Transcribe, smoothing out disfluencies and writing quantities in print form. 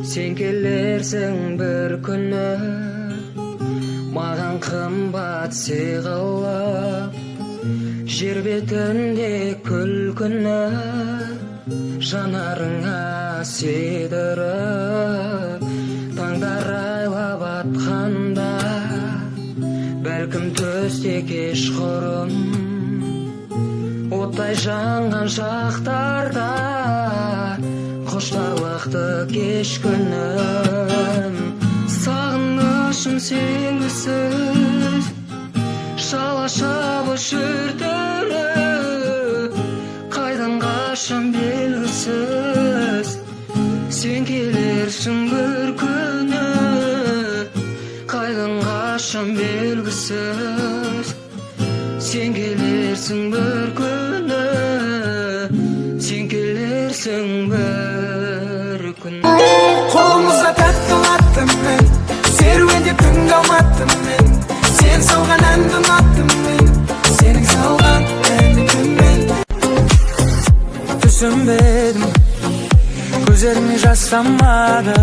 Sen келерсің бір күні, маған қымбат сыйлап. Жер бетінде күлкіні, жанарыңа сыйдырып. Таңдар айлап атқанда, бәлкім түсте кешқұрым, оттай жанған шақтарда құштарлықты кеш күнім. Сағынышым сенгісіз, шала-шабы жүртірі, қайдан қашам белгісіз. Сен келерсің бір күні, қайдан қашам белгісіз. Сен келерсің бір күні, сен келерсің бір күні. Қолымызда таттым мен, серуенде күн қалматтым мен. Сен салған әнді ұнаттым мен, сенің салған әнді күнмен. Түсінбедім, көздеріңе жас тамады.